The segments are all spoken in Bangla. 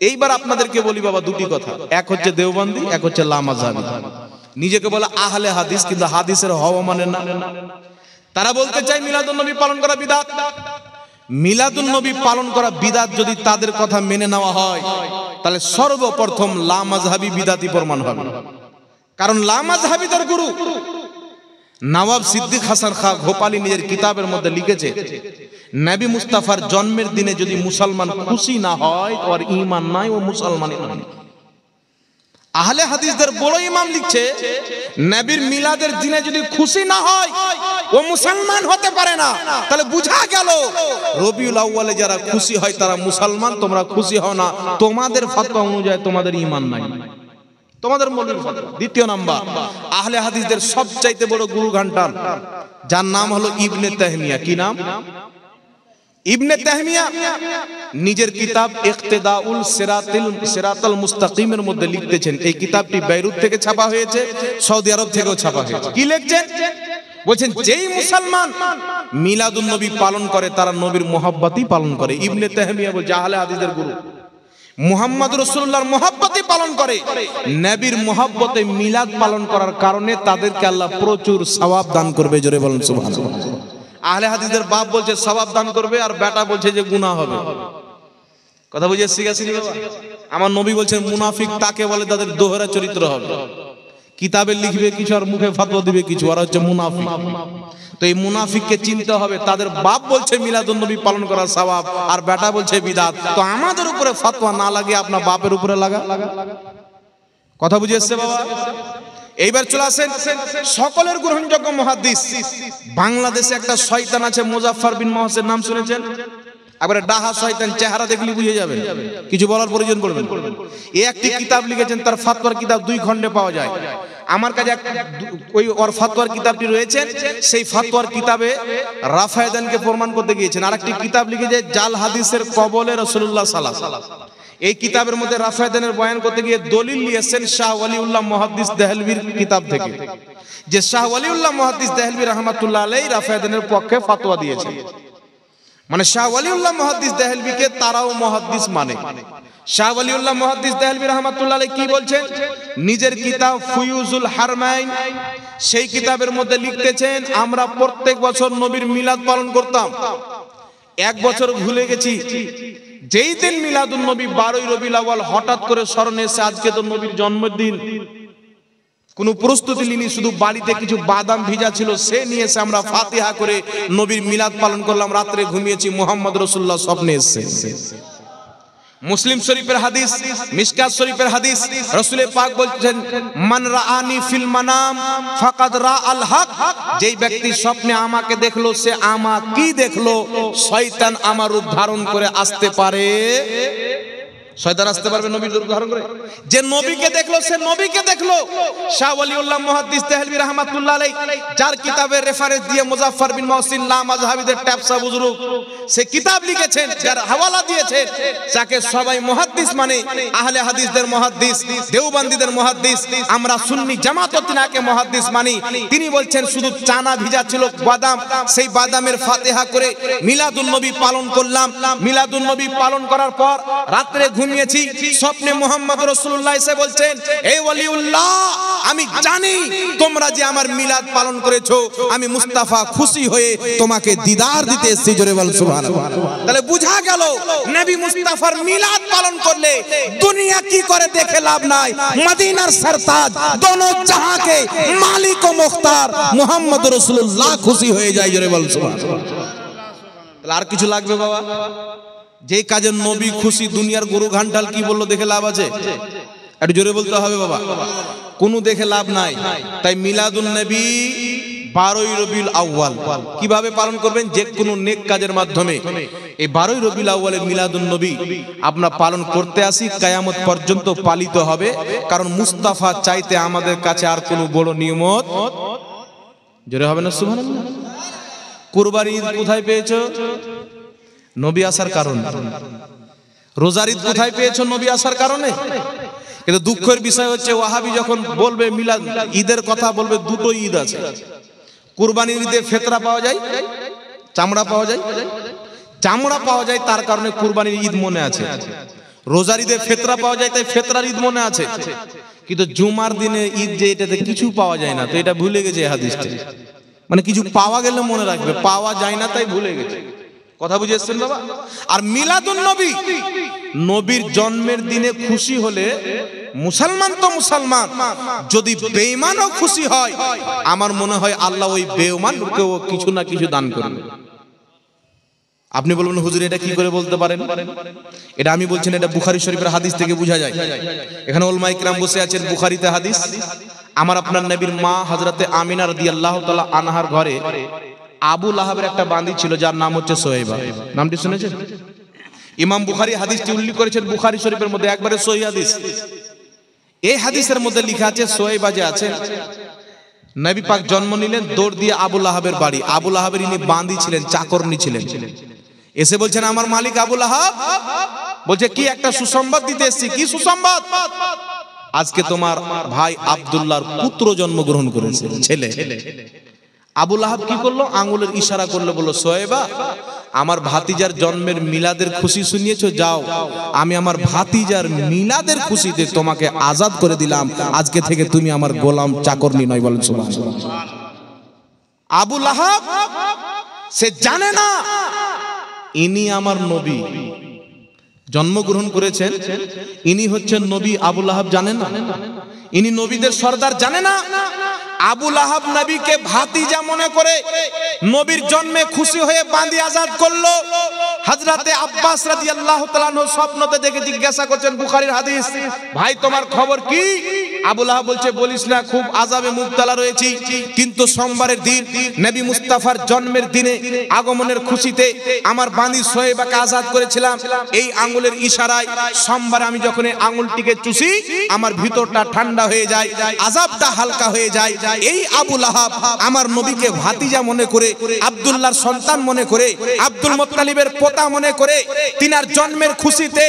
এইবার আপনাদেরকে বলি বাবা দুটি কথা, এক হচ্ছে দেওবন্দি, এক হচ্ছে লামাযহাবী। নিজেকে বলে আহলে হাদিস, কিন্তু হাদিসের হওয়া মানে না। তারা বলতে চায় মিলাদুন নবী পালন করা বিদআত। মিলাদুন নবী পালন করা বিদআত যদি তাদের কথা মেনে নেওয়া হয়, তাহলে সর্বপ্রথম লামাযহাবী বিদআতি প্রমাণ হবে। কারণ লামাযহাবীদের গুরু নওয়াব সিদ্দিক হাসান খাঁ ভোপালী নিজের কিতাবের মধ্যে লিখেছে, নবী মুস্তাফার জন্মের দিনে যদি মুসলমান খুশি না হয় তো আর ঈমান নাই, ও মুসলমানই নয়। আহলে হাদিসদের বড় ইমাম লিখছে, নবীর মিলাদের দিনে যদি খুশি না হয় ও মুসলমান হতে পারে না। তাহলে বুঝা গেল রবিউল আউয়ালে যারা খুশি হয় তারা মুসলমান, তোমরা খুশি হও না, তোমাদের ফতোয়া অনুযায়ী তোমাদের ঈমান নাই, তোমাদের মৌলবীর ফতোয়া। দ্বিতীয় নাম্বার, আহলে হাদিসদের সবচাইতে বড় গুরু ঘান্টান, যার নাম হলো ইবনে তাহমিয়া। কি নাম? ইবনে তাহমিয়া নিজের কিতাব ইকতিদাউল সিরাতাল মুস্তাকিমের মধ্যে লিখতেছেন, এই কিতাবটি বেইরুত থেকে ছাপা হয়েছে, সৌদি আরব থেকেও ছাপা হয়েছে। কি লিখছেন? বলছেন যেই মুসলমান মিলাদুন নবী পালন করে তারা নবীর মুহাব্বতই পালন করে। ইবনে তাহমিয়া বলছে আহলে হাদিসদের গুরু মুহাম্মদ রাসূলুল্লাহর মুহাব্বতই পালন করে। নবীর মুহাব্বতে মিলাদ পালন করার কারণে তাদেরকে আল্লাহ প্রচুর সওয়াব দান করবে। জোরে বলেন সুবহানাল্লাহ। আহলে হাদিসদের বাপ বলছে সওয়াব দান করবে, আর বেটা বলছে যে গুনাহ হবে। কথা বুঝে শিখেছি বাবা? আমার নবী বলছেন মুনাফিক তাকে বলে তাদের দোহরা চরিত্র হবে, কিতাবে লিখবে কিছু আর মুখে ফতোয়া দিবে কিছু, আর হচ্ছে মুনাফিক। তো এই মুনাফিককে চিনতে হবে। তাদের বাপ বলছে মিলাদুন নবী পালন করার সওয়াব, আর বেটা বলছে বিদআত। তো আমাদের উপরে ফতোয়া না লাগে, আপনার বাপের উপরে লাগা। কথা বুঝে এসছে বাবা? এইবার চলে আসেন সকলের গ্রহণযোগ্য মুহাদ্দিস। বাংলাদেশে একটা শয়তান আছে মুজাফফর বিন মুহসিন, নাম শুনেছেন? একবারে ডাহা শয়তান, চেহারা দেখলে বুঝে যাবেন, কিছু বলার প্রয়োজন পড়বে না। এই একটি কিতাব লিখেছেন, তার ফাতওয়ার কিতাব 2 খণ্ডে পাওয়া যায়। আমার কাছে ওই ওর ফাতওয়ার কিতাবটি রয়েছে। সেই ফাতওয়ার কিতাবে রাফায়েদানকে প্রমাণ করতে গিয়েছেন। আরেকটি কিতাব লিখেছে জাল হাদিসের কবলে রাসূলুল্লাহ সাল্লাল্লাহু আলাইহি ওয়াসাল্লাম। এই কিতাবের মধ্যে রাফায়েদানের বয়ান করতে গিয়ে দলিল নিয়েছেন শাহ ওয়ালিউল্লাহ মুহাদ্দিস দেহলভির কিতাব থেকে, যে শাহ ওয়ালিউল্লাহ মুহাদ্দিস দেহলভি রাহমাতুল্লাহ আলাইহি রাফায়েদানের পক্ষে ফতোয়া দিয়েছেন। মানে শাহ ওয়ালিউল্লাহ মুহাদ্দিস দেহলভিকে তারাও মুহাদ্দিস মানে। শাহ ওয়ালিউল্লাহ মুহাদ্দিস দেহলভি রাহমাতুল্লাহ আলাইহি কি বলছেন? নিজের কিতাব ফুয়ুজুল হারমাইন, সেই কিতাবের মধ্যে লিখতেছেন, আমরা প্রত্যেক বছর নবীর মিলাদ পালন করতাম, এক বছর ভুলে গেছি। যেই দিন মিলাদুন নবী 12ই রবিউল আউয়াল হঠাৎ করে স্মরণে এসে আজকে তো নবীর জন্মদিন, কোনো প্রস্তুতি নিনি, শুধু বাড়িতে কিছু বাদাম ভিজা ছিল সে নিয়ে এসে আমরা ফাতিহা করে নবীর মিলাদ পালন করলাম। রাত্রে ঘুমিয়েছি, মুহাম্মদ রাসূলুল্লাহ স্বপ্নে এসেছে। মুসলিম শরীফের হাদিস, মিশকাত শরীফের হাদিস, রাসূল পাক বলছেন মান রাআনি ফিল মানাম ফাকাদ রাআল হক। যেই ব্যক্তি স্বপ্নে আমাকে দেখলো সে আমাকেই দেখলো। শয়তান আমার রূপ ধারণ করে আসতে পারে, শয়তান আসতে পারবে নবীর রূপ ধারণ করে? যে নবীকে দেখলো সে নবীকে দেখলো। শাহ ওয়ালিউল্লাহ মুহাদ্দিস দেহলভি রাহমাতুল্লাহ আলাইহি যার কিতাবের রেফারেন্স দিয়ে মুজাফফর বিন মুহসিন লামাযহাবীদের ট্যাপসা বুজুর্গ সে কিতাব লিখেছেন, যার হাওয়ালা দিয়েছেন, যাকে সবাই মুহাদ্দিস মানে, আহলে হাদিসদের মুহাদ্দিস, দেওবন্দীদের মুহাদ্দিস, আমরা সুন্নি জামাতওয়াতিনাকে মুহাদ্দিস মানি। তিনি বলছেন শুধু চানা ভিজা ছিল বাদাম, সেই বাদামের ফাতিহা করে মিলাদুন নবী পালন করলাম। মিলাদুন নবী পালন করার পর রাত্রে ঘুমিয়েছি, স্বপ্নে মুহাম্মদ রাসূলুল্লাহ এসে বলছেন, এই ওয়ালিউল্লাহ আমি জানি তোমরা যে আমার মিলাদ পালন করেছো, আমি মুস্তাফা খুশি হয়ে তোমাকে দিদার দিতে এসেছি। জোরে বল সুবহানাল্লাহ। তাহলে বুঝা গেল নবী মুস্তাফার মিলাদ পালন করলে দুনিয়া কি করে দেখে লাভ নাই, মদিনার সরতাজ দোনো জাহাঁকে মালিক ও মুখতার মুহাম্মদ রাসূলুল্লাহ খুশি হয়ে যায়। জোরে বল সুবহানাল্লাহ। তাহলে আর কিছু লাগবে বাবা? যেই কাজে নবী খুশি, দুনিয়ার গরু ঘান্টাল কি বললো দেখে লাভ আছে? একটু জোরে বলতে হবে বাবা, কোনো দেখে লাভ নাই। তাই মিলাদুন নবী 12ই রবিউল আউয়াল কিভাবে পালন করবেন? যে কোনো নেক কাজের মাধ্যমে। এই 12ই রবিউল আউয়ালে মিলাদুন নবী আমরা পালন করতে আসি, কিয়ামত পর্যন্ত পালিত হবে। কারণ মুস্তাফা চাইতে আমাদের কাছে আর কোনো বড় নিয়ামত জোরে হবে না সুবহানাল্লাহ। কুরবানি ঈদ কোথায় পেয়েছো? নবী আসার কারণে। রোজার ঈদ কোথায় পেয়েছো? নবী আসার কারণে। কিন্তু দুঃখের বিষয় হচ্ছে ওয়াহাবি যখন বলবে মিলাদ ঈদের কথা বলবে, দুটো ঈদ আছে। কুরবানির ঈদে ফেতরা পাওয়া যায়, চামড়া পাওয়া যায়, চামড়া পাওয়া যায়, তার কারণে কুরবানির ঈদ মনে আছে। রোজার ঈদে ফেতরা পাওয়া যায়, তাই ফেতরার ঈদ মনে আছে, কিন্তু জুমার দিনে ঈদ যে এটাতে কিছু পাওয়া যায় না, তো এটা ভুলে গেছে এই হাদিসটা। মানে কিছু পাওয়া গেলে মনে রাখবে, পাওয়া যায় না তাই ভুলে গেছে। কথা বুঝে এসছেন বাবা? আর মিলাদুন নবী, নবীর জন্মের দিনে খুশি হলে মুসলমান তো মুসলমান, যদি বেঈমানও খুশি হয়, আমার মনে হয় আল্লাহ ওই বেঈমানকেও কিছু না কিছু দান করবে। আপনি বলবেন হুজুর এটা কি করে বলতে পারেন? এটা আমি বলছি না, এটা বুখারী শরীফের হাদিস থেকে বোঝা যায়। এখানে উলামায়ে কিরাম বসে আছেন, বুখারীতে হাদিস। আমার আপনার নবীর মা হযরতে আমিনা রাদিয়াল্লাহু তাআলা আনহার ঘরে আবু লাহাবের একটা বান্দী ছিল, যার নাম হচ্ছে সোয়েবা। নামটি শুনেছেন? ইমাম বুখারী হাদিসটি উল্লেখ করেছেন বুখারী শরীফের মধ্যে, একবারে সহিহ হাদিস। এই হাদিসের মধ্যে লেখা আছে, সোয়েবা যে আছে, নবী পাক জন্ম নিলেন, দৌড় দিয়ে আবু লাহাবের বাড়ি। আবু লাহাবের ইনি বান্দী ছিলেন, চাকরনি ছিলেন। এসে বলছেন আমার মালিক আবু লাহাব। বলছে কি? একটা সুসংবাদ দিতে এসেছি। কি সুসংবাদ? আজকে তোমার ভাই আব্দুল্লাহর পুত্র জন্মগ্রহণ করেছে, ছেলে। আবু লাহাব কি করলো? আঙ্গুলের ইশারা করলো, বললো সোয়েবা, আমার ভাতিজার জন্মের মিলাদের খুশি শুনিয়েছো, যাও আমি আমার ভাতিজার মিলাদের খুশিতে তোমাকে আজাদ করে দিলাম, আজকে থেকে তুমি আমার গোলাম, চাকরনি নয়। বলেন সুবহানাল্লাহ। আবু লাহাব সে জানে না ইনি আমার নবী, জন্মগ্রহণ করেছেন, ইনি হচ্ছেন নবী। আবু লাহাব জানে না ইনি নবীদের সর্দার, জানে না। আবু লাহাব নবীকে ভাতিজা মনে করে নবীর জন্মে খুশি হয়ে বাঁধি আজাদ করলো। হযরতে আব্বাস রাদিয়াল্লাহু তাআলা আনহু স্বপ্নতে দেখে জিজ্ঞাসা করছেন, বুখারীর হাদিস, ভাই তোমার খবর কি? আবু লাহাব বলছে, বলিস না, খুব আযাবে মুবতালা রয়েছি, কিন্তু সোমবারের দিন নবী মুস্তাফার জন্মের দিনে আগমনের খুশিতে আমার বাঁধি সোয়েবাকে আজাদ করেছিলাম। এই আঙ্গুলের ইশারায় সোমবার আমি যখন এই আঙ্গুলটিকে চুষি, আমার ভিতরটা ঠান্ডা হয়ে যায়, আযাবটা হালকা হয়ে যায়। এই আবু লাহাব আমার নবীকে ভাতিজা মনে করে, আব্দুল্লাহর সন্তান মনে করে, আব্দুল মুত্তালিবের পোতা মনে করে তিনার জন্মের খুশিতে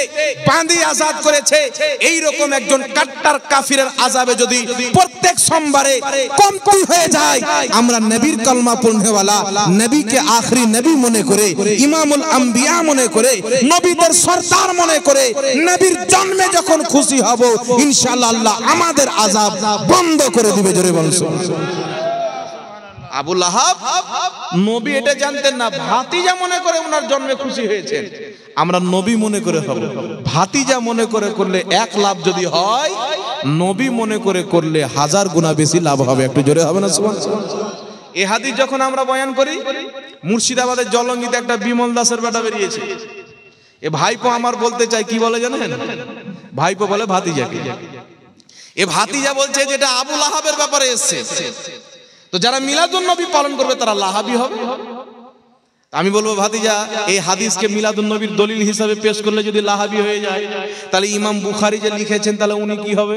বাঁধি আজাদ করেছে। এই রকম একজন কাট্টার কাফিরের আযাবে যদি প্রত্যেক সোমবারে কমতি হয়ে যায়, আমরা নবীর কলমা পড়নেওয়ালা, নবীকে আখরি নবী মনে করে, ইমামুল আম্বিয়া মনে করে, নবীদের সরদার মনে করে নবীর জন্মে যখন খুশি হব, ইনশাআল্লাহ আল্লাহ আমাদের আযাব বন্ধ করে দিবে। জোরে বলুন। আবু লাহাব নবী এটা জানতেন না, ভাতিজা মনে করে ওনার জন্মে খুশি হয়েছেন। আমরা নবী মনে করে হব, ভাতিজা মনে করে করলে এক লাভ যদি হয়, নবী মনে করে করলে 1000 গুণা বেশি লাভ হবে। একটু জোরে হবে না সুবহানাল্লাহ? এই হাদিস যখন আমরা বয়ান করি, মুর্শিদাবাদের জলঙ্গিতে একটা বিমল দাসের বেটা বেরিয়েছে। এ ভাইপো আমার বলতে চাই, কি বলে জানেন? ভাইপো বলে ভাতিজাকে। এ ভাতিজা বলছে যেটা আবু লাহাবের ব্যাপারে এসেছে, তো যারা মিলাদুন নবী পালন করবে তারা লাহাবি হবে। আমি বলবো ভাতিজা, এই হাদিসকে মিলাদুন নবীর দলিল হিসাবে পেশ করলে যদি লাহাবি হয়ে যায়, তাহলে ইমাম বুখারী যে লিখেছেন, তাহলে উনি কি হবে?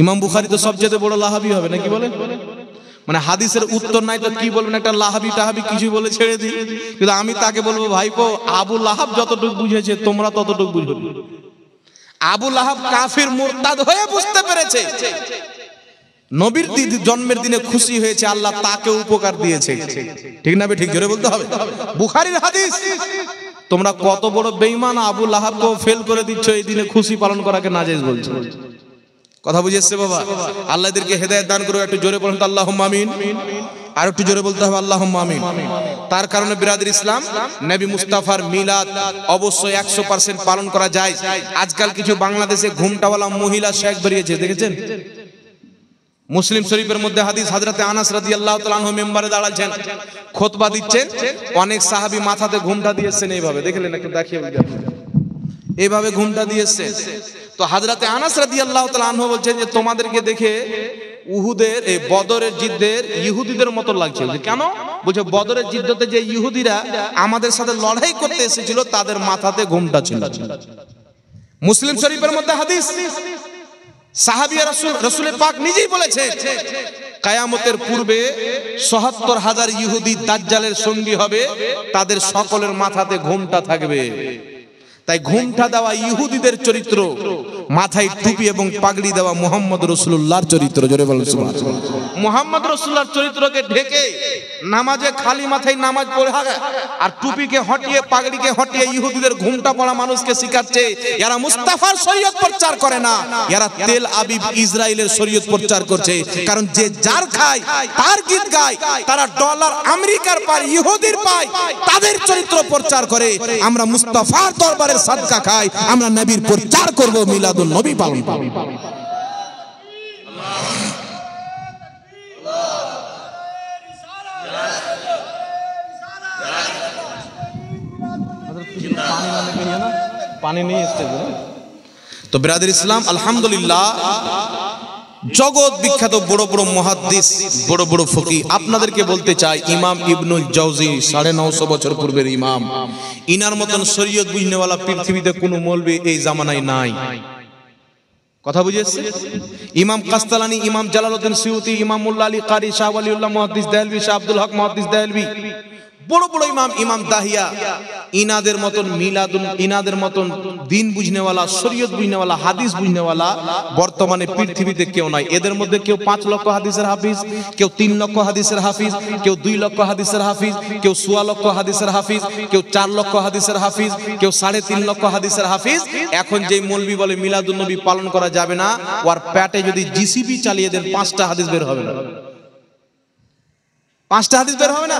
ইমাম বুখারী তো সবচেয়ে বড় লাহাবি হবে, নাকি বলেন? মানে হাদিসের উত্তর নাই তো কি বলবেন, একটা লাহাবি টাহাবি কিছু বলে ছেড়ে দিই। কিন্তু আমি তাকে বলবো, ভাইপো আবু লাহাব যতটুকু বুঝেছে তোমরা ততটুকু বুঝো। আবু লাহাব কাফির মুরতাদ হয়ে বুঝতে পেরেছে নবীর জন্মের দিনে খুশি হয়েছে, আল্লাহ তাকে উপকার দিয়েছে। ঠিক না? ঠিক জোরে বলতে হবে। বুখারীর হাদিস। তোমরা কত বড় বেঈমান, আবু লাহাবকেও ফেল করে দিচ্ছ, এই দিনে খুশি পালন করাকে নাজায়েজ বলছো। কথা বুঝেছে বাবা? আল্লাহ এদেরকে হেদায়েত দান করুক। একটু জোরে বলুন আল্লাহুম্মা আমিন। আর একটু জোরে বলতে হবে আল্লাহুম্মা আমিন। তার কারণে বিরাদর ইসলাম, নবী মুস্তাফার মিলাদ অবশ্যই 100% পালন করা যায়। আজকাল কিছু বাংলাদেশে ঘুমটাওয়ালা মহিলা শেখ বেরিয়েছে, দেখেছেন? মুসলিম শরীফের মধ্যে হাদিস, হযরতে আনাস রাদিয়াল্লাহু তাআলা আনহু মিম্বারে দাঁড়াচ্ছেন, খুতবা দিচ্ছেন, অনেক সাহাবী মাথাতে ঘুমটা দিয়েছেন এইভাবে, দেখলেন? একটু দেখিয়ে বলুন, এইভাবে ঘুমটা দিয়েছেন। তো হযরতে আনাস রাদিয়াল্লাহু তাআলা আনহু বলছেন যে তোমাদেরকে দেখে উহুদের এই বদরের যুদ্ধের ইহুদিদের মতো লাগছে। কেন? বলছে বদরের যুদ্ধতে যে ইহুদিরা আমাদের সাথে লড়াই করতে এসেছিল, তাদের মাথাতে ঘুমটা ছিল। মুসলিম শরীফের মধ্যে হাদিস, সাহাবিয়া রাসূলের পাক নিজেই বলেছেন, কিয়ামতের পূর্বে ৭৭,০০০ ইহুদি দাজ্জালের সঙ্গী হবে, তাদের সকলের মাথাতে ঘুমটা থাকবে। তাই ঘুমটা দেওয়া ইহুদিদের চরিত্র মাথায় টুপি এবং পাগড়ি দেওয়া মুহাম্মদ রাসূলুল্লাহর চরিত্র, জোরে বলুন সুবহানাল্লাহ। মুহাম্মদ রাসূলুল্লাহর চরিত্রকে ঢেকে নামাজে খালি মাথায় নামাজ পড়ে আর টুপিকে হটিয়ে পাগড়িকে হটিয়ে ইহুদিদের ঘুমটা পড়া মানুষকে শিখাচ্ছে। এরা মুস্তাফার শরীয়ত প্রচার করে না, এরা তেল আবিব ইসরায়েলের শরীয়ত প্রচার করছে। কারণ যে যার খায় তার গীত গায়, তারা ডলার আমেরিকার পায়, ইহুদির পায়, তাদের চরিত্র প্রচার করে। আমরা মুস্তাফার দরবারের সাদকা খাই, আমরা নবীর প্রচার করব, মিলাদুন নবী পালন করব। পানি নেই স্টেজে। তো ব্রাদার ইসলাম, আলহামদুলিল্লাহ, জগৎ বিখ্যাত বড় বড় মুহাদ্দিস, বড় বড় ফকিহ, আপনাদেরকে বলতে চাই ইমাম ইবনুল জাওজি 950 বছর পূর্বের ইমাম, ইনার মতন শরীয়ত বুঝনেওয়ালা পৃথিবীতে কোনো মৌলবি এই জামানায় নাই। কথা বুঝেছে? ইমাম কাস্তালানি, ইমাম জালালউদ্দিন সিউতি, ইমাম মুল্লা আলী কারি, শাহ ওয়ালিউল্লাহ মুহাদ্দিস দেহলভী, শাহ আব্দুল হক মুহাদ্দিস দেহলভী, বড় বড় ইমাম, ইমাম দাহিয়া, ইনাদের মতন মিলাদুন, ইনাদের মতন দিন বুঝনেওয়ালা, শরীয়ত বুঝনেওয়ালা, হাদিস বুঝনেওয়ালা বর্তমানে পৃথিবীতে কেউ নাই। এদের মধ্যে কেউ 5 লক্ষ হাদিসের হাফিজ, কেউ 3 লক্ষ হাদিসের হাফিজ, কেউ 2 লক্ষ হাদিসের হাফিজ, কেউ 1.25 লক্ষ হাদিসের হাফিজ, কেউ 4 লক্ষ হাদিসের হাফিজ, কেউ 3.5 লক্ষ হাদিসের হাফিজ। এখন যেই মৌলবি বলে মিলাদুন নবী পালন করা যাবে না, ওর পেটে যদি জিসিবি চালিয়ে দেন 5টা হাদিস বের হবে না, 5টা হাদিস বের হবে না।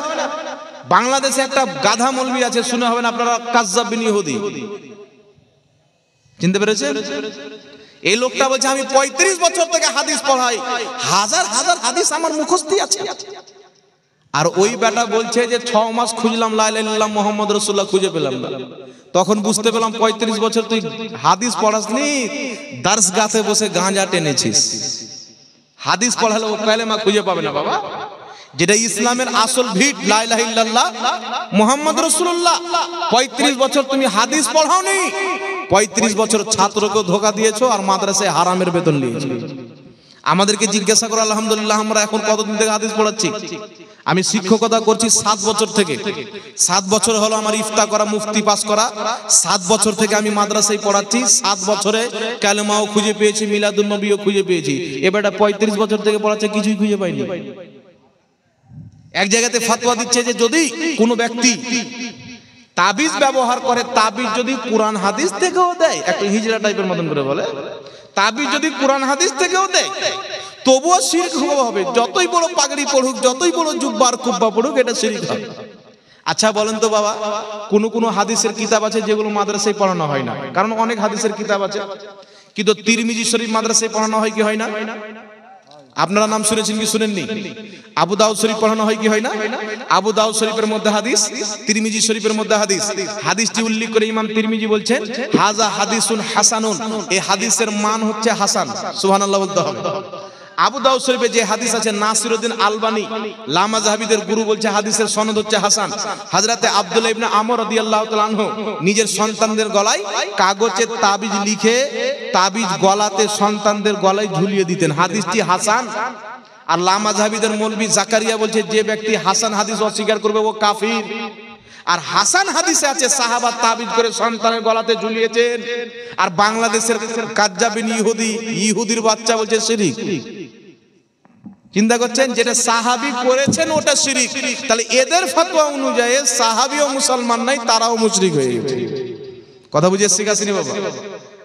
বাংলাদেশে একটা গাধা মৌলবি আছে, শুনে হবেন আপনারা, কাজ্জাব বিন ইহুদি, চিনতে পেরেছেন? এই লোকটা বলছে আমি 35 বছর থেকে হাদিস পড়াই, হাজার হাজার হাদিস আমার মুখস্থ আছে। আর ওই বেটা বলছে যে 6 মাস খুঁজলাম লা ইলাহা ইল্লাল্লাহ মুহাম্মদ রাসূলুল্লাহ, খুঁজে পেলাম না। তখন বুঝতে পেলাম 35 বছর তুই হাদিস পড়াসনি, দার্সগাতে বসে গাঁজা টেনেছিস। হাদিস পড়ালে ও কালেমা খুঁজে পাবে না বাবা। যেটা ইসলামের আসল ভিত, লা ইলাহা ইল্লাল্লাহ মুহাম্মদ রাসূলুল্লাহ। 35 বছর তুমি হাদিস পড়াওনি, 35 বছর ছাত্রকে ধোঁকা দিয়েছো আর মাদ্রাসায় হারামের বেতন নিয়েছো। আমাদেরকে জিজ্ঞাসা করো, আলহামদুলিল্লাহ আমরা এখন কতদিন থেকে হাদিস পড়াচ্ছি? আমি শিক্ষকতা করছি 7 বছর থেকে। 7 বছর হলো আমার ইফতা করা, মুফতি পাস করা। 7 বছর থেকে আমি মাদ্রাসায় পড়াচ্ছি। 7 বছরে কালেমাও খুঁজে পেয়েছি, মিলাদুন নবীও খুঁজে পেয়েছি। এবারটা 35 বছর থেকে পড়াচ্ছে, কিছুই খুঁজে পাইনি। এক জায়গাতে ফতোয়া দিচ্ছে যে যদি কোনো ব্যক্তি তাবিজ ব্যবহার করে, তাবিজ যদি কোরআন হাদিস থেকেও দেয়, একটা হিজরা টাইপের মতন করে বলে, তাবিজ যদি কোরআন হাদিস থেকেও দেয় তবুও শিরক হবে। যতই বড় পাগড়ি পড়ুক, যতই বড় জুব্বার কুব্বা পড়ুক, এটা শিরক হবে। আচ্ছা বলেন তো বাবা, কোন কোন হাদিসের কিতাব আছে যেগুলো মাদ্রাসায় পড়ানো হয় না? কারণ অনেক হাদিসের কিতাব আছে, কিন্তু তিরমিজি শরীফ মাদ্রাসায় পড়ানো হয় কি হয় না? আপনারা নাম শুনেছেন কি শুনেননি? আবু দাউদ শরীফ পড়ানো হয় কি হয় না? আবু দাউদ শরীফের মধ্যে হাদিস, তিরমিজি শরীফের মধ্যে হাদিস। হাদিসটি উল্লেখ করে ইমাম তিরমিজি বলছেন হাজা হাদিসুন হাসানুন, এই হাদিসের মান হচ্ছে হাসান। সুবহানাল্লাহ বলতে হবে। আবু দাউদ শরীফে যে হাদিস আছে, নাসিরউদ্দিন আলবানী লামা জাহাবিদের গুরু বলছে হাদিসের সনদ হচ্ছে হাসান। হযরতে আব্দুল্লাহ ইবনে আমর রাদিয়াল্লাহু তাআলা আনহু নিজের সন্তানদের গলায় কাগজে তাবিজ লিখে, তাবিজ গলাতে সন্তানদের গলায় ঝুলিয়ে দিতেন। হাদিসটি হাসান। আর লামা জাহাবিদের মৌলভী জাকারিয়া বলছে যে ব্যক্তি হাসান হাদিস অস্বীকার করবে ও কাফির। আর হাসান হাদিসে আছে সাহাবা তাবিজ করে সন্তানের গলাতে ঝুলিয়েছেন। আর বাংলাদেশের কাজ্জাব বিন ইহুদি, ইহুদির বাচ্চা বলছে শিরক। চিন্তা করছেন, যেটা সাহাবী করেছেন ওটা শিরক। তাহলে এদের ফতোয়া অনুযায়ী সাহাবীও মুসলমান নাই, তারাও মুশরিক হয়ে গেছে। কথা বুঝে শিখাসিনি বাবা?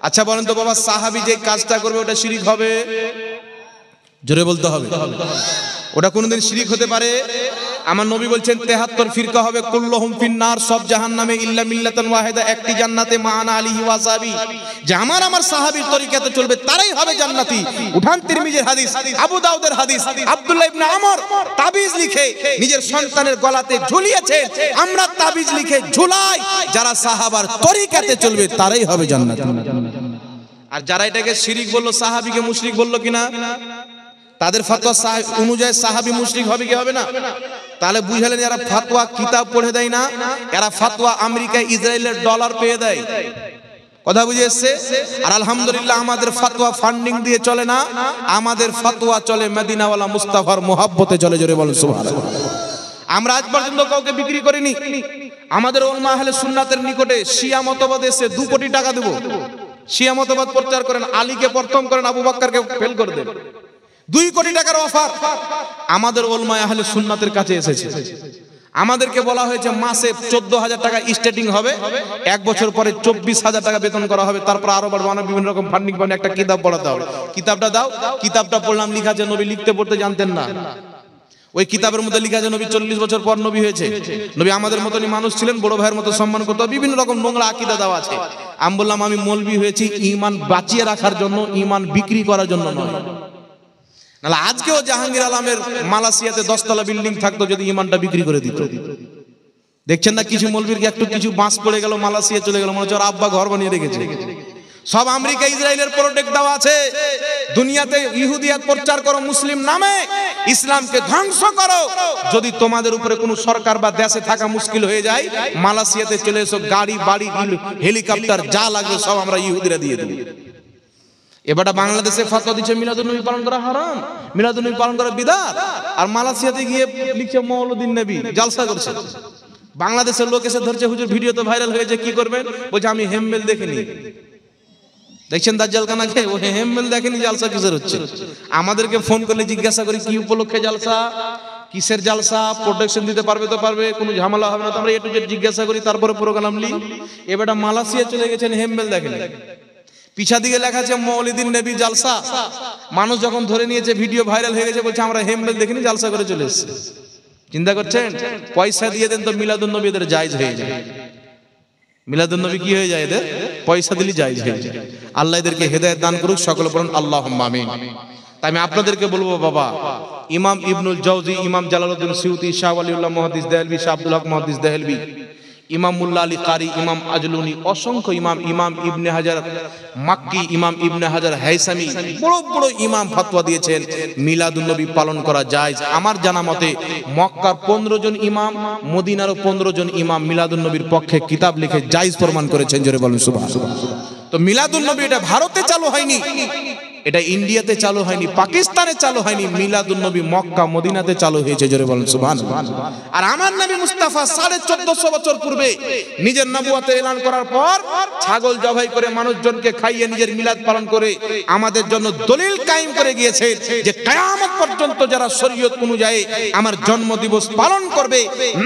আচ্ছা বলেন তো বাবা, সাহাবী যে কাজটা করবে ওটা শিরক হবে? জোরে বলতে হবে। ওটা কোনোদিন শিরক হতে পারে? আমার নবী বলছেন 73 ফিরকা হবে, কুল্লুহুম ফিন্নার, সব জাহান্নামে ইল্লা মিল্লাতান ওয়াহিদা, একটি জান্নাতে, মাআনা আলিহি ওয়া সাহাবী, যে আমার সাহাবীর তরিকাতে চলবে তারাই হবে জান্নাতি। উঠান তিরমিজির হাদিস, আবু দাউদের হাদিস, আব্দুল্লাহ ইবনে আমর তাবিজ লিখে নিজের সন্তানের গলাতে ঝুলিয়েছেন। আমরা তাবিজ লিখে ঝুলাই, যারা সাহাবার তরিকাতে চলবে তারাই হবে জান্নাতি। আর যারা এটাকে শিরক বলল, সাহাবীকে মুশরিক বলল কিনা, তাদের ফতোয়া অনুযায়ী সাহাবী মুশরিক হবে কি হবে না? তাহলে বুঝালেন এরা ফতোয়া কিতাব পড়ে দেয় না, এরা ফতোয়া আমেরিকা ইসরায়েলের ডলার পেয়ে দেয়। কথা বুঝে এসছে? আর আলহামদুলিল্লাহ আমাদের ফতোয়া ফান্ডিং দিয়ে চলে না, আমাদের ফতোয়া চলে মদিনাওয়ালা মুস্তাফার মোহাব্বতে চলে। জোরে বলুন সুবহানাল্লাহ। আমরা আজ পর্যন্ত কাউকে বিক্রি করিনি। আমাদের উলামা আহলে সুন্নাতের নিকটে শিয়া মতবাদ এসে 2 কোটি টাকা দেব, শিয়া মতবাদ প্রচার করেন, আলীকে প্রথম করেন, আবু বকরকে ফেল করে দেন। 2 কোটি টাকার অফার আমাদের ওলমায়ে আহলে সুন্নাতের কাছে এসেছে। আমাদেরকে বলা হয়েছে মাসে 14,000 টাকা স্টার্টিং হবে, 1 বছর পরে 24,000 টাকা বেতন করা হবে, তারপর আরো বাড়বে, বিভিন্ন রকম ফান্ডিং পাবেন, একটা কিতাব পড়াতে হবে। কিতাবটা দাও, কিতাবটা পড়লাম, লেখা আছে নবী লিখতে পড়তে জানতেন না। ওই কিতাবের মধ্যে লেখা আছে নবী 40 বছর পর নবী হয়েছে, নবী আমাদের মতনই মানুষ ছিলেন, বড় ভাইয়ের মতো সম্মান করতে, বিভিন্ন রকম নোংরা আকীদা দেওয়া আছে। আমি বললাম আমি মৌলবি হয়েছি ঈমান বাঁচিয়ে রাখার জন্য, ঈমান বিক্রি করার জন্য নয়। নাহলে আজকেও জাহাঙ্গীর আলমের মালয়েশিয়াতে 10 তলা বিল্ডিং থাকতো যদি ঈমানটা বিক্রি করে দিত। দেখছেন না কিছু মৌলবীর একটু কিছু বাঁশ পড়ে গেল, মালয়েশিয়া চলে গেল, মনে হচ্ছে ওর আব্বা ঘর বানিয়ে রেখেছে। সব আমেরিকা ইসরায়েলের প্রোটেক্ট দেওয়া আছে। দুনিয়াতে ইহুদিয়াত প্রচার করো মুসলিম নামে, ইসলামকে ধ্বংস করো। যদি তোমাদের উপরে কোনো সরকার বা দেশে থাকা মুশকিল হয়ে যায়, মালয়েশিয়াতে চলে এসো, গাড়ি বাড়ি হেলিকপ্টার যা লাগবে সব আমরা ইহুদিরা দিয়ে দেব। এবারটা বাংলাদেশে ফতোয়া দিচ্ছে মিলাদুন নবী পালন করা হারাম, মিলাদুন নবী পালন করা বিদআত, আর মালয়েশিয়াতে গিয়ে লিখছে মৌলুদ্দিন নবী, জালসা করছে। বাংলাদেশের লোক এসে ধরছে, হুজুর ভিডিও তো ভাইরাল হয়েছে, কি করবেন? বলছে আমি হেমমেল দেখিনি। দেখছেন দাজ্জাল কানাকে, ও হেমমেল দেখেনি, জালসা কিসের হচ্ছে? আমাদেরকে ফোন করলে জিজ্ঞাসা করি কি উপলক্ষে জালসা, কিসের জালসা, প্রোটেকশন দিতে পারবে তো পারবে, কোনো ঝামেলা হবে না তো আমরা একটু জিজ্ঞাসা করি, তারপরে প্রোগ্রাম লি। এবারটা মালয়েশিয়া চলে গেছেন, হেমমেল দেখেনি। পিছা দিকে লেখা আছে মৌলিদিন নবী জালসা। মানুষ যখন ধরে নিয়েছে, ভিডিও ভাইরাল হয়ে গেছে, বলছে আমরা হেমমেল দেখিনি, জালসা করে চলে এসেছে। চিন্তা করছেন? পয়সা দিয়ে দেন তো মিলাদুন নবী এদের জায়েজ হয়ে যায়। মিলাদুন নবী কি হয়ে যায়? এদের পয়সা দিলে জায়েজ হয়ে যায়। আল্লাহ এদেরকে হেদায়েত দান করুক, সকলে বলুন আল্লাহুম্মা আমিন। তাই আমি আপনাদেরকে বলবো বাবা, ইমাম ইবনুল জাওজি, ইমাম জালালউদ্দিন সিউতি, শাহ ওয়ালিউল্লাহ মুহাদ্দিস দেহলভী, শাহ আব্দুল হক মুহাদ্দিস দেহলভী, ইমাম মুল্লা আলী কারি, ইমাম আজলুনি, অসংখ্য ইমাম, ইমাম ইবনে হাজার মাক্কি, ইমাম ইবনে হাজার হাইসামি, বড় বড় ইমাম ফতোয়া দিয়েছেন মিলাদুন নবী পালন করা জায়েজ। আমার জানা মতে মক্কার 15 জন ইমাম, মদিনারও 15 জন ইমাম মিলাদুন নবীর পক্ষে কিতাব লিখে জায়েজ প্রমাণ করেছেন। জোরে বলুন সুবহানাল্লাহ। তো মিলাদুন নবী এটা ভারতে চালু হয়নি, এটা ইন্ডিয়াতে চালু হয়নি, পাকিস্তানে চালু হয়নি, মিলাদুন নবী মক্কা মদিনাতে চালু হয়েছে। জোরে বলেন সুবহানাল্লাহ। আর আমার নবী মুস্তাফা 1450 বছর পূর্বে নিজের নবুয়তের এলান করার পর ছাগল জবাই করে মানুষজনকে খাইয়ে নিজের মিলাদ পালন করে আমাদের জন্য দলিল কায়েম করে গিয়েছে যে কিয়ামত পর্যন্ত যারা শরীয়ত অনুযায়ী আমার জন্মদিবস পালন করবে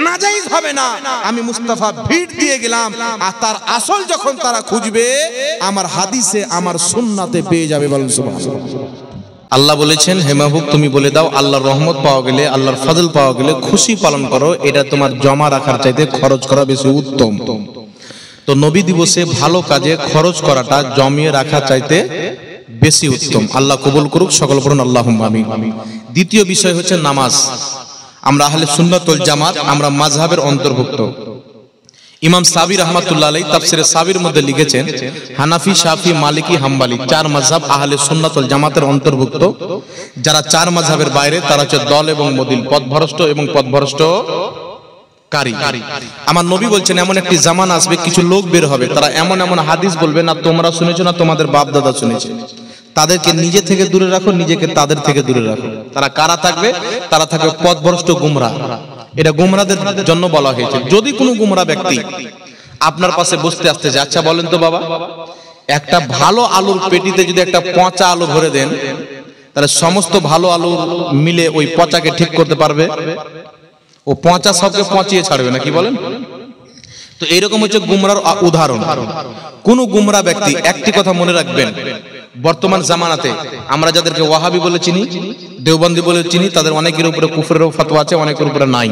নাজায়েজ হবে না। আমি মুস্তাফা ভিড় দিয়ে গেলাম, আর তার আসল যখন তারা খুঁজবে আমার হাদিসে, আমার সুন্নাতে পেয়ে যাবে। বলেন আল্লাহ বলেছেন, হে মাহবুব তুমি বলে দাও, আল্লাহর রহমত পাওয়া গেলে, আল্লাহর ফজল পাওয়া গেলে খুশি পালন করো, এটা তোমার জমা রাখার চাইতে খরচ করা বেশি উত্তম। তো নবী দিবসে ভালো কাজে খরচ করাটা জমিয়ে রাখা চাইতে বেশি উত্তম। আল্লাহ কবুল করুক, সকল পড়ুন আল্লাহুম্মা আমিন। দ্বিতীয় বিষয় হচ্ছে নামাজ। আমরা আহলে সুন্নাত ওয়াল জামাত, আমরা মাযহাবের অন্তর্ভুক্ত। ইমাম সাবি রহমাতুল্লাহ আলাইহি তাফসিরে সাবির মধ্যে লিখেছেন, হানাফি, শাফি, মালিকি, হাম্বলি 4 মাযহাব আহলে সুন্নাত ওয়াল জামাতের অন্তর্ভুক্ত। যারা 4 মাযহাবের বাইরে তারা হচ্ছে দল এবং মদিল, পথভ্রষ্ট এবং পথভ্রষ্টকারী। আমার নবী বলছেন এমন একটি জামানা আসবে, কিছু লোক বের হবে, তারা এমন এমন হাদিস বলবে না তোমরা শুনেছো না তোমাদের বাপ দাদা শুনেছে। তাদেরকে নিজে থেকে দূরে রাখো, নিজেকে তাদের থেকে দূরে রাখো। তারা কারা থাকবে? তারা থাকবে পথভ্রষ্ট, গুমরাহ। এটা গুমরাদের জন্য বলা হয়েছে। যদি কোনো গুমরা ব্যক্তি আপনার পাশে বসতে আসতেছে, আচ্ছা বলেন তো বাবা, একটা ভালো আলুর পেটিতে যদি একটা পচা আলু ভরে দেন, তাহলে সমস্ত ভালো আলু মিলে ওই পচাকে ঠিক করতে পারবে? ও পচা সবকে পচিয়ে ছাড়বে না, কি বলেন? তো এইরকম হচ্ছে গুমরার উদাহরণ। কোন গুমরা ব্যক্তি, একটি কথা মনে রাখবেন, বর্তমান জামানাতে আমরা যাদেরকে ওয়াহাবি বলে চিনি, দেওবন্দি বলে চিনি, তাদের অনেকের উপরে কুফরের ফতোয়া আছে, অনেকের উপরে নাই।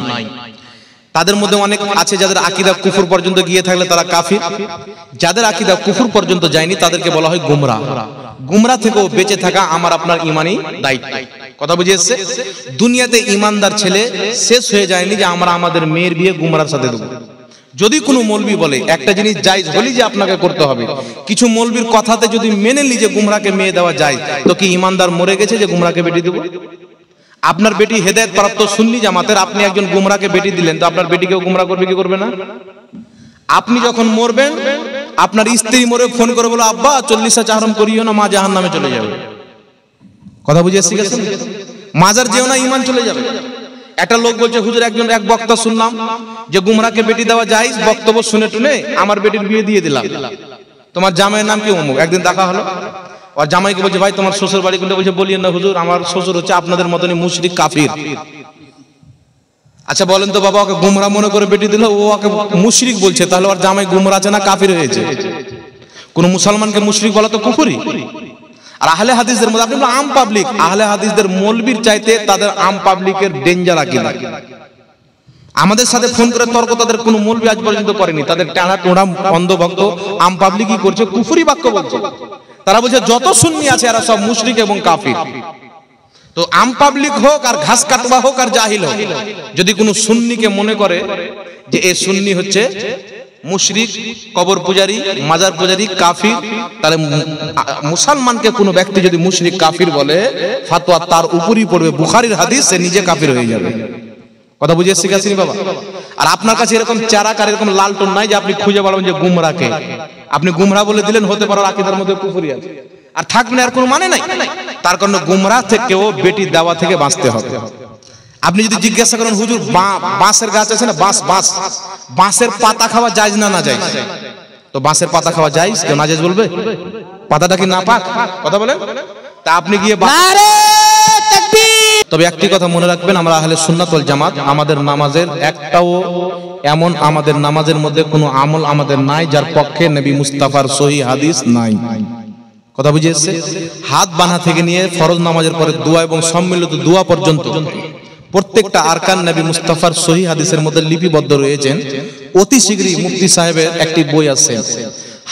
তাদের মধ্যে অনেক আছে যাদের আকীদা কুফর পর্যন্ত গিয়ে থাকলে তারা কাফির। যাদের আকীদা কুফর পর্যন্ত যায়নি তাদেরকে বলা হয় গুমরা। গুমরা থেকেও বেঁচে থাকা আমার আপনার ঈমানি দায়িত্ব। কথা বুঝে এসেছে? দুনিয়াতে ঈমানদার ছেলে শেষ হয়ে যায়নি যে আমরা আমাদের মেয়ের বিয়ে গুমরার সাথে দেব। যদি কোনো মৌলবি বলে একটা জিনিস জায়েজ হলি যে আপনাকে করতে হবে, কিছু মৌলবির কথাতে যদি মেনে নি যে গুমরাকে মেয়ে দেওয়া যায়, তো কি ঈমানদার মরে গেছে যে গুমরাকে বেটি দেব? আপনার বেটি হেদায়েত প্রাপ্ত সুন্নি জামাতের, আপনি একজন গুমরাকে বেটি দিলেন, তো আপনার বেটিকেও গুমরা করবে কি করবে না? আপনি যখন মরবেন আপনার স্ত্রী মরে ফোন করে বলো আব্বা 40 চাহরম করিও না, মা জাহান্নামে চলে যাবে। কথা বুঝে এসে গেছেন? মাজার যেও না, ঈমান চলে যাবে। একটা লোক বলছে হুজুর এক বক্তা শুনলাম যে গুমরাকে বেটি দেওয়া জায়েজ, বক্তব্য শুনে টুনে আমার বেটির বিয়ে দিয়ে দিলাম। তোমার জামাইয়ের নাম কি অমুক। একদিন দেখা হলো, আর জামাইকে বলছে ভাই তোমার শ্বশুর বাড়ি কোনটা? বলছে বলিয়েন না হুজুর, আমার শ্বশুর হচ্ছে আপনাদের মতনই মুশরিক কাফির। আচ্ছা বলেন তো বাবা, ওকে গুমরা মনে করে বেটি দিল, ও ওকে মুশরিক বলছে, তাহলে ওর জামাই গুমরা আছে না কাফির হয়েছে? কোন মুসলমানকে মুশরিক বলা তো কুফরি। আর আহলে হাদিসদের মধ্যে আপনি আম পাবলিক, আহলে হাদিসদের মৌলবীর চাইতে তাদের আম পাবলিকের ডেঞ্জার আকীদা। আমাদের সাথে ফোন করে তর্ক তাদের কোনো মৌলবী আজ পর্যন্ত করেনি। তাদের টানা টোড়া অন্ধভক্ত আম পাবলিকই করছে, কুফরি বাক্য বলছে। তারা বলছে যত সুন্নি আছে এরা সব মুশরিক এবং কাফির। তো আম পাবলিক হোক আর ঘাস কাটবা হোক আর জাহিল হোক, যদি কোনো সুন্নিকে মনে করে যে এই সুন্নি হচ্ছে মুশরিক, কবর পূজারী, মাজার পূজারী, কাফির, তাহলে মুসলমানকে কোনো ব্যক্তি যদি মুশরিক কাফির বলে, ফাতোয়া তার উপরই পড়বে। বুখারীর হাদিস, সে নিজে কাফির হয়ে যাবে। কথা বুঝে শিখাচ্ছি বাবা। আর আপনার কাছে এরকম চারাক আর এরকম লালটন নাই যে আপনি খুঁজে পাবেন যে গুমরাকে। আপনি গুমরা বলে দিলেন, হতে পারে আকীদার মধ্যে কুফরি আছে, আর থাকবে আর কোনো মানে নাই। তার কারণে গুমরা থেকেও বেটি দেওয়া থেকে বাঁচতে হবে। আপনি যদি জিজ্ঞাসা করেন হুজুর বাঁশের গাছ আছে না, বাঁশের পাতা খাওয়া জায়েজ না না জায়েজ? তো বাঁশের পাতা খাওয়া জায়েজ, কেউ না জায়েজ বলবে? পাতাটা কি নাপাক? কথা বলেন। তা আপনি গিয়ে তবে একটি কথা মনে রাখবেন, আমরা আহলে সুন্নাত ওয়াল জামাত, আমাদের নামাজের একটাও এমন আমাদের নামাজের মধ্যে কোনো আমল আমাদের নাই যার পক্ষে নবী মুস্তাফার সহিহ হাদিস নাই। কথা বুঝে এসেছে? হাত বাঁধা থেকে নিয়ে ফরজ নামাজের পরে দোয়া এবং সম্মিলিত দোয়া পর্যন্ত প্রত্যেকটা আরকান নবী মুস্তাফার সহিহ হাদিসের মধ্যে লিপিবদ্ধ রয়েছেন। অতি শীঘ্রই মুফতি সাহেবের একটি বই আছে,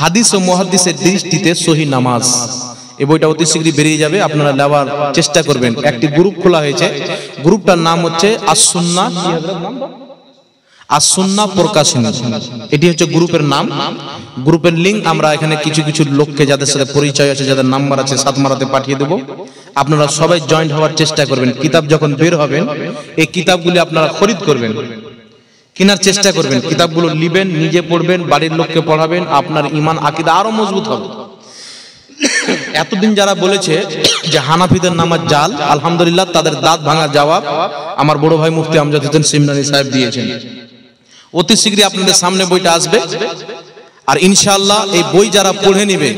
হাদিস ও মুহাদ্দিসের দৃষ্টিতে সহিহ নামাজ। এই বইটা অতি শীঘ্রই বেরিয়ে যাবে, আপনারা নেওয়ার চেষ্টা করবেন। একটি গ্রুপ খোলা হয়েছে, গ্রুপটার নাম হচ্ছে আস-সুন্নাহ প্রকাশনী। এটি হচ্ছে গ্রুপের নাম। গ্রুপের লিংক আমরা এখানে কিছু কিছু লোককে যাদের সাথে পরিচয় আছে, যাদের নাম্বার আছে, সাতমারাতে পাঠিয়ে দেব। আপনারা সবাই জয়েন্ট হওয়ার চেষ্টা করবেন। কিতাব যখন বের হবেন, এই কিতাবগুলি আপনারা খরিদ করবেন, কেনার চেষ্টা করবেন। কিতাবগুলো নেবেন, নিজে পড়বেন, বাড়ির লোককে পড়াবেন, আপনার ঈমান আকীদা আরো মজবুত হবে। এতদিন যারা বলেছে যে হানাফিদের নামাজ জাল, আলহামদুলিল্লাহ তাদের দাঁত ভাঙা জবাব আমার বড় ভাই মুফতি আমজাদ হোসেন সিমনানি সাহেব দিয়েছেন। অতি শীঘ্রই আপনাদের সামনে বইটা আসবে। আর ইনশাআল্লাহ এই বই যারা পড়ে নেবে,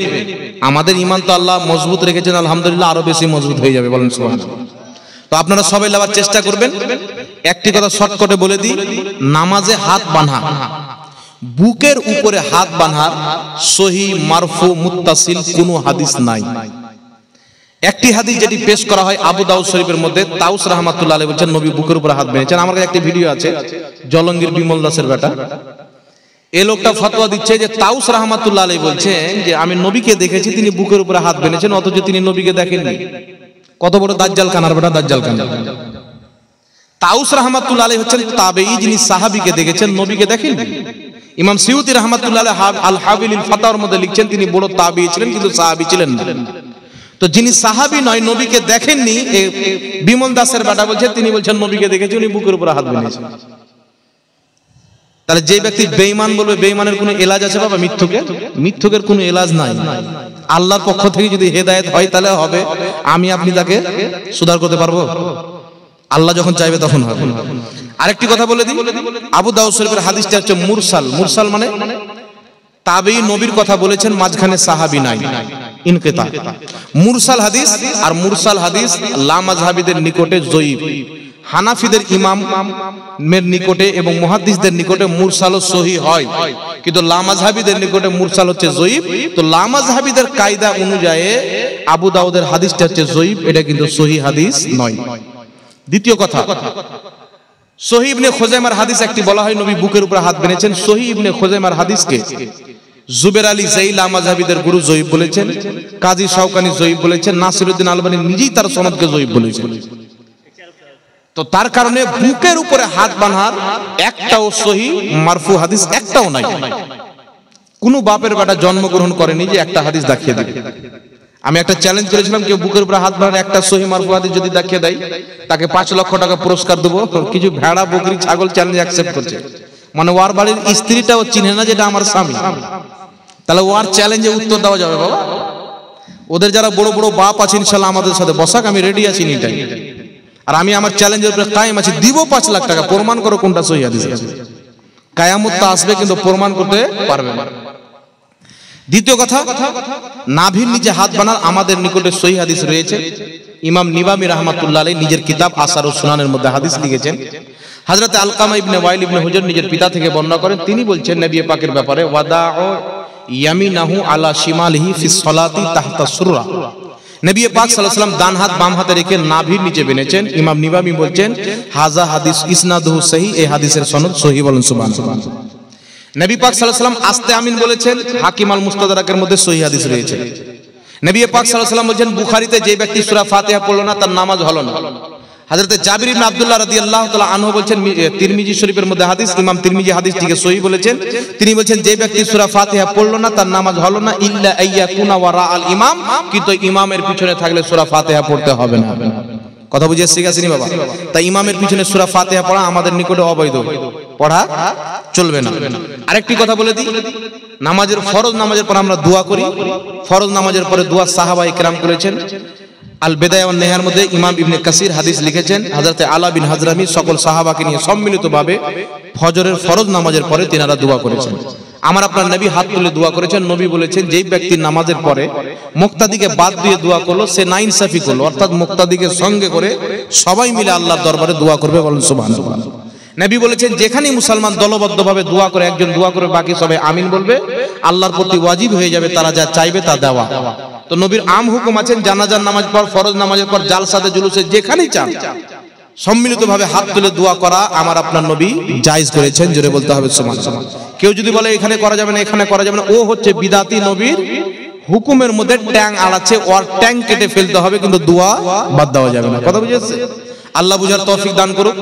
আমাদের ঈমান তো আল্লাহ মজবুত রেখেছেন, আলহামদুলিল্লাহ আরো বেশি মজবুত হয়ে যাবে। বলেন সুবহানাল্লাহ। তো আপনারা সবাই নেওয়ার চেষ্টা করবেন। একটি কথা শর্টকাটে বলে দিই, নামাজে হাত বাঁধা, বুকের উপরে হাত বাঁধার সহিহ মারফু মুত্তাসিল কোনো হাদিস নাই। একটি হাদিস যেটি পেশ করা হয় আবু দাউদ শরীফের মধ্যে, তাউস রাহমাতুল্লাহ আলাইহি বলেছেন নবী বুকের উপরে হাত বেঁধেছেন। আমার কাছে একটি ভিডিও আছে, জলঙ্গির বিমল দাসের বেটা, এই লোকটা ফতোয়া দিচ্ছে যে তাউস রাহমাতুল্লাহ আলাইহি বলছেন যে আমি নবীকে দেখেছি তিনি বুকের উপরে হাত বেঁধেছেন, অথচ তিনি নবীকে দেখেননি। কত বড় দাজ্জাল কানার বেটা, দাজ্জাল কানা। তাউস রাহমাতুল্লাহ আলাইহি হচ্ছেন তাবেঈ, যিনি সাহাবীকে দেখেছেন, নবীকে দেখেননি। ইমাম সিউতি রাহমাতুল্লাহ আলাইহি আল হাবিলিল ফাতাওয়ার মধ্যে লিখছেন তিনি বড় তাবেঈ ছিলেন, কিন্তু সাহাবী ছিলেন না। তো যিনি সাহাবী নয়, নবীকে দেখেননি, বিমল দাসের বেটা বলছে, তিনি বলছেন নবীকে দেখেছি, উনি বুকের উপরে হাত বেঁধেছেন। তাহলে যে ব্যক্তি বেঈমান বলবে, বেঈমানের কোনো এলাজ আছে বাবা? মিথ্যুকের কোনো এলাজ নাই। আল্লাহর পক্ষ থেকে যদি হেদায়েত হয় তাহলে হবে, আমি আপনি তাকে সুধার করতে পারবো? আল্লাহ যখন চাইবে তখন হবে। আরেকটি কথা বলে দিই, আবু দাউদ শরীফের হাদিসটা হচ্ছে মুরসাল। মুরসাল মানে তাবেঈ নবীর কথা বলেছেন, মাঝখানে সাহাবী নাই, ইনকিতা। মুরসাল হাদিস, আর মুরসাল হাদিস লা মাযহাবীদের নিকটে যঈফ, হানাফিদের ইমামের নিকটে এবং মুহাদ্দিসদের নিকটে মুরসাল ও সহিহ হয়, কিন্তু লা মাযহাবীদের নিকটে মুরসাল হচ্ছে যঈফ। তো লা মাযহাবীদের কায়দা অনুযায়ী আবু দাউদের হাদিসটা হচ্ছে যঈফ, এটা কিন্তু সহিহ হাদিস নয়। দ্বিতীয় কথা, সহিহ ইবনে খুজাইমার হাদিস একটি বলা হয় নবী বুকের উপরে হাত বেঁধেছেন। সহিহ ইবনে খুজাইমার হাদিসকে জুবের আলী জাইলা মাযহাবীদের গুরু যঈফ বলেছেন, কাজী শাওকানি যঈফ বলেছেন, নাসিরউদ্দিন আলবানী নিজেই তার সনদকে যঈফ বলেছেন। তো তার কারণে বুকের উপরে হাত বাঁধার একটাও সহিহ মারফু হাদিস একটাও নাই। কোন বাপের বেটা জন্মগ্রহণ করেনি যে একটা হাদিস দেখিয়ে দেবে। আমি একটা চ্যালেঞ্জ করেছিলাম, কেউ বুকের উপরে হাত বাঁধার একটা সহিহ মারফু হাদিস যদি দেখিয়ে দেয় তাকে 5 লক্ষ টাকা পুরস্কার দেবো। কিছু ভেড়া বকরি ছাগল চ্যালেঞ্জ অ্যাকসেপ্ট করছে, মানে ওর বাড়ির স্ত্রীটাও চিনে না যেটা আমার স্বামী, তাহলে ওর চ্যালেঞ্জে উত্তর দেওয়া যাবে বাবা? ওদের যারা বড় বড় বাপ আছে ইনশাআল্লাহ আমাদের সাথে বসাক, আমি রেডি আছি নিটাই। আর আমি আমার চ্যালেঞ্জের উপরে কায়েম আছি, দিব 5 লাখ টাকা, প্রমাণ করো কোনটা সহিহ হাদিস আছে। কিয়ামত তো আসবে কিন্তু প্রমাণ করতে পারবে না। দ্বিতীয় কথা, নাভির নিচে হাত বানার আমাদের নিকটে সহিহ হাদিস রয়েছে। ইমাম নিবামি রাহমাতুল্লাহ আলাইহি নিজের কিতাব আসারুস সুনানের মধ্যে হাদিস লিখেছেন। হযরত আলকামা ইবনে ওয়াইল ইবনে হুজর নিজের পিতা থেকে বর্ণনা করেন, তিনি বলছেন নবী পাকের ব্যাপারে, ওয়াদাউ ইয়ামিনাহু আলা শিমালিহি ফিস সালাতি তাহতা সুররা। নবী পাক সাল্লাল্লাহু আলাইহি ওয়াসাল্লাম ডান হাত বাম হাতে রেখে নাভির নিচে বেনেছেন। ইমাম নিবামি বলছেন হাযা হাদিস ইসনাদুহু সহিহ, এই হাদিসের সনদ সহিহ, বলেন সুবহানাল্লাহ। নবী পাক সাল্লাল্লাহু আলাইহি ওয়াসাল্লাম আস্তে আমিন বলেছেন, হাকিম আল মুস্তাদরাকের মধ্যে সহিহ হাদিস রয়েছে। নবী পাক সাল্লাল্লাহু আলাইহি ওয়াসাল্লাম বলেন, বুখারীতে যে ব্যক্তি সূরা ফাতিহা পড়ল না তার নামাজ হলো না। হযরত জাবির ইবনে আব্দুল্লাহ রাদিয়াল্লাহু তাআলা আনহু বলেন, তিরমিজি শরীফের মধ্যে হাদিস, ইমাম তিরমিজি হাদিসটিকে সহিহ বলেছেন। তিনি বলেন যে ব্যক্তি সূরা ফাতিহা পড়ল না তার নামাজ হলো না, ইল্লা আইয়াকুনা ওয়ারা আল ইমাম, কিন্তু ইমামের পিছনে থাকলে সূরা ফাতিহা পড়তে হবে না। কথা বুঝে শিখাছিনি বাবা? তাই ইমামের পিছনে সূরা ফাতিহা পড়া আমাদের নিকটে অবৈধ, পড়া চলবে না। আরেকটি কথা বলে দিই, নামাজের ফরজ নামাজের পর আমরা দোয়া করি। ফরজ নামাজের পরে দোয়া সাহাবায়ে কেরাম করেছেন। আল বেদায়া ওয়ান নেহার মধ্যে ইমাম ইবনে কাসির হাদিস লিখেছেন, হযরত আলা বিন হাজরামি সকল সাহাবাকে নিয়ে সম্মিলিতভাবে ফজরের ফরজ নামাজের পরে তিনারা দোয়া করেছেন। আমার আপনার নবী হাত তুলে দোয়া করেছেন। নবী বলেছেন, যেই ব্যক্তি নামাজের পরে মুক্তাদিকে বাদ দিয়ে দোয়া করলো সে নাইনসাফি করলো, অর্থাৎ মুক্তাদিকে সঙ্গে করে সবাই মিলে আল্লাহর দরবারে দোয়া করবে, বলেন সুবহানাল্লাহ। নবী বলেছেন, যেখানেই মুসলমান দলবদ্ধভাবে দোয়া করে, একজন দোয়া করে বাকি সবাই আমিন বলবে, আল্লাহর প্রতি ওয়াজিব হয়ে যাবে তারা যা চাইবে তা দেওয়া। তো নবীর আম হুকুম আছেন, জানাজার নামাজ পর, ফরজ নামাজের পর, জালসাতে জুলুসে যেখানেই চান সম্মিলিতভাবে হাত তুলে দোয়া করা আমার আপনার নবী জায়েজ করেছেন। জোরে বলতে হবে সুবহানাল্লাহ। কেউ যদি বলে এখানে করা যাবে না, এখানে করা যাবে না, ও হচ্ছে বিদাতি। নবীর হুকুমের মধ্যে ট্যাং আড়াচ্ছে, ওর ট্যাং কেটে ফেলতে হবে, কিন্তু দোয়া বাদ দেওয়া যাবে না। কথা বুঝেছে? আল্লাহ বুঝার তৌফিক দান করুক।